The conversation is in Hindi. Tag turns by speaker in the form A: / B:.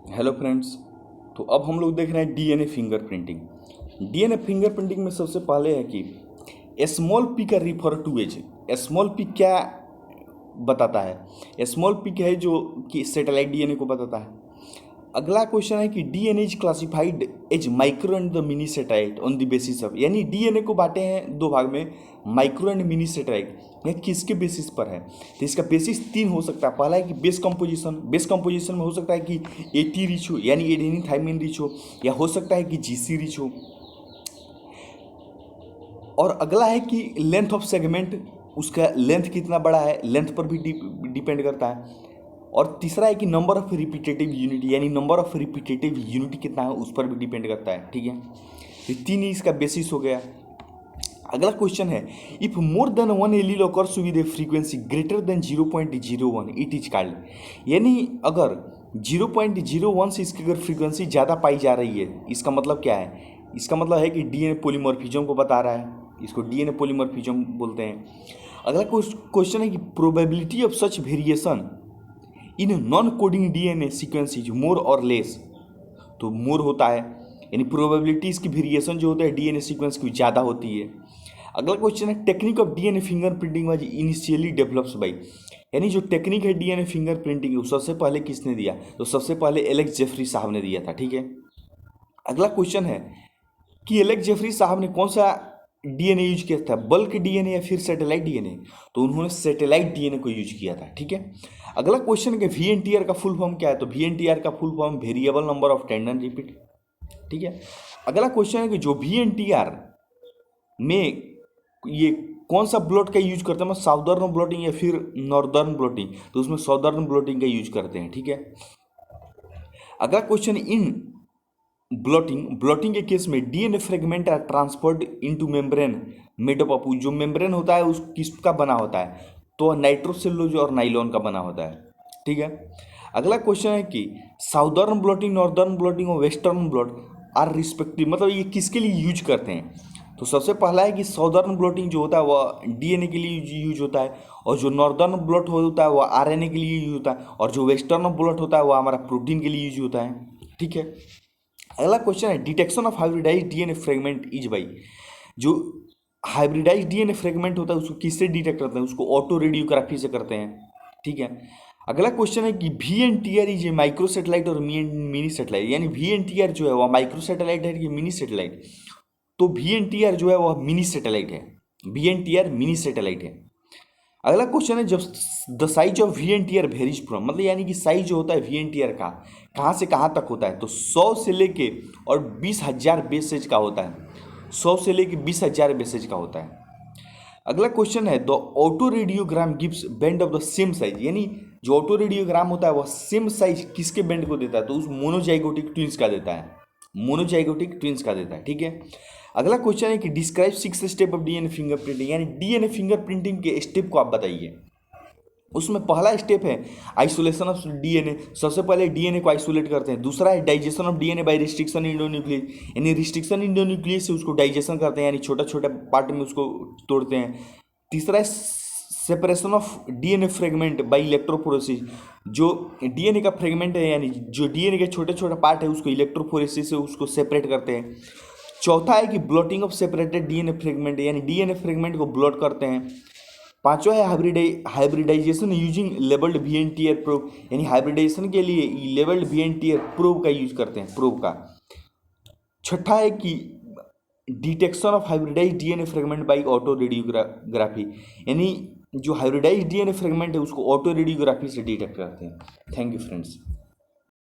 A: Hello friends. तो अब हम लोग देख रहे हैं डीएनए फिंगरप्रिंटिंग। डीएनए फिंगरप्रिंटिंग में सबसे पहले है कि स्मॉल पी का refer to as. Small p क्या बताता है? स्मॉल पी क्या है जो कि सैटेलाइट डीएनए को बताता है। अगला क्वेश्चन है कि DNA is classified as micro and the mini satellite on the basis of, यानी डीएनए को बांटे हैं दो भाग में, माइक्रो एंड मिनी सैटेलाइट। यह किसके बेसिस पर है? तो इसका बेसिस तीन हो सकता है। पहला है कि बेस कंपोजिशन। बेस कंपोजिशन में हो सकता है कि एटी रिच हो, यानी एडेनिन थाइमिन रिच हो, या हो सकता है कि जीसी रिच हो। और अगला है कि लेंथ ऑफ सेगमेंट, उसका लेंथ कितना बड़ा है, लेंथ पर भी डिपेंड करता है। और तीसरा है कि नंबर ऑफ रिपीटेटिव यूनिट, यानी नंबर ऑफ रिपीटेटिव यूनिट कितना है उस पर भी डिपेंड करता है। ठीक है, ये तीन ही इसका बेसिस हो गया। अगला क्वेश्चन है, if more than one allele occurs with A frequency greater than 0.01 it is called, यानी अगर 0.01 से इसकी अगर फ्रीक्वेंसी ज़्यादा पाई जा रही है, इसका मतलब क्या है? इसका मतलब है कि डीएनए पॉलीमॉर्फिज्म को बता रहा है, इसको डीएनए पॉलीमॉर्फिज्म बोलते हैं। अगला क्वेश्चन है कि probability of such variation in non coding DNA sequence is more और लेस। तो मोर होता है, यानी प्रोबेबिलिटी इसकी वेरिएशन जो होता है डीएनए सीक्वेंस की ज़्यादा होती है। अगला क्वेश्चन है, technique of DNA fingerprinting was initially developed by, यानी जो टेक्निक है डीएनए फिंगरप्रिंटिंग सबसे पहले किसने दिया? तो सबसे पहले एलेक्स जेफरी साहब ने दिया था। ठीक है, अगला क्वेश्चन है कि एलेक्स जेफरी साहब ने कौन सा डीएनए यूज किया था, बल्क डीएनए या फिर सैटेलाइट डीएनए? तो उन्होंने सैटेलाइट डीएनए को यूज किया था। ठीक है, अगला क्वेश्चन है कि वीएनटीआर का फुल फॉर्म क्या है? तो वीएनटीआर का full form variable number of tendon repeat. ठीक है, अगला क्वेश्चन है कि जो वीएनटीआर में ये कौन सा ब्लॉट का यूज करते हैं, मतलब साउदर्न ब्लॉटिंग या फिर नॉर्दर्न ब्लॉटिंग? तो उसमें साउदर्न ब्लॉटिंग का यूज करते हैं। ठीक है, अगला क्वेश्चन, इन ब्लॉटिंग के केस में DNA fragment are transferred into membrane made up of, जो मेम्ब्रेन होता है उस किसका बना होता है? तो नाइट्रोसेलुलोज और नाइलॉन का बना होता है। ठीक है, अगला क्वेश्चन है कि साउदर्न ब्लॉटिंग, नॉर्दर्न ब्लॉटिंग और वेस्टर्न ब्लॉट आर रिस्पेक्टिव, मतलब ये किसके लिए यूज करते हैं? तो सबसे पहला है कि साउदर्न ब्लॉटिंग जो होता है वह डीएनए के लिए यूज होता है, और जो नॉर्दर्न ब्लॉट होता है वह आरएनए के लिए यूज होता है, और जो वेस्टर्न ब्लॉट होता है वह हमारा प्रोटीन के लिए यूज होता है। ठीक है, अगला क्वेश्चन है, detection of hybridise DNA fragment is by, जो हाइब्रिडाइज डीएनए फ्रेगमेंट होता है उसको किससे डिटेक्ट करते हैं? उसको ऑटो रेडियोग्राफी से करते हैं। ठीक है, अगला क्वेश्चन है कि VNTR is a micro satellite और मिनी सैटेलाइट, यानी वीएनटीआर जो है वह माइक्रो सैटेलाइट है कि मिनी सैटेलाइट? तो वीएनटीआर जो है वह मिनी सैटेलाइट है, वीएनटीआर मिनी सैटेलाइट है। अगला क्वेश्चन है, जब the size of VNTR varies from, मतलब यानी कि साइज जो होता है वीएनटीआर का कहाँ से कहाँ तक होता है? तो 100 से लेके और 20,000 बेसेज का होता है, 100 से लेके 20,000 बेसेज का होता है। अगला क्वेश्चन है, the auto radiogram gives band of the same size, यानी जो ऑटो रेडियोग्राम होता है वह सेम साइज किसके बैंड को देता है? तो उस मोनोजाइगोटिक ट्विंस का देता है, मोनोजाइगोटिक ट्विंस का देता है। ठीक है, अगला क्वेश्चन है कि describe 6 step of DNA fingerprinting, यानी डीएनए फिंगरप्रिंटिंग के स्टेप को आप बताइए। उसमें पहला स्टेप है आइसोलेशन ऑफ डीएनए, सबसे पहले डीएनए को आइसोलेट करते हैं। दूसरा है digestion of DNA by restriction endonuclease, यानी रिस्ट्रिक्शन इंडोन्यूक्लियस से उसको डाइजेशन करते हैं, यानी छोटा छोटा पार्ट में उसको तोड़ते हैं। तीसरा है separation of DNA fragment by electrophoresis, जो डीएनए का फ्रेगमेंट है यानी जो डीएनए के छोटे छोटे पार्ट है उसको इलेक्ट्रोफोरेसिस से उसको सेपरेट करते हैं। चौथा है कि blotting of separated DNA fragment, यानी डीएनए फ्रेगमेंट को ब्लॉट करते हैं। पांचवा है hybridisation using labelled VNTR probe, यानी हाइब्रिडाइजेशन के लिए लेबल्ड वीएनटीआर प्रोब का यूज करते हैं, प्रोब का। छठा है कि detection of hybridise DNA fragment by autoradiography, यानी जो हाइब्रिडाइज डीएनए फ्रेगमेंट है उसको ऑटो रेडियोग्राफी से डिटेक्ट करते हैं। Thank you friends.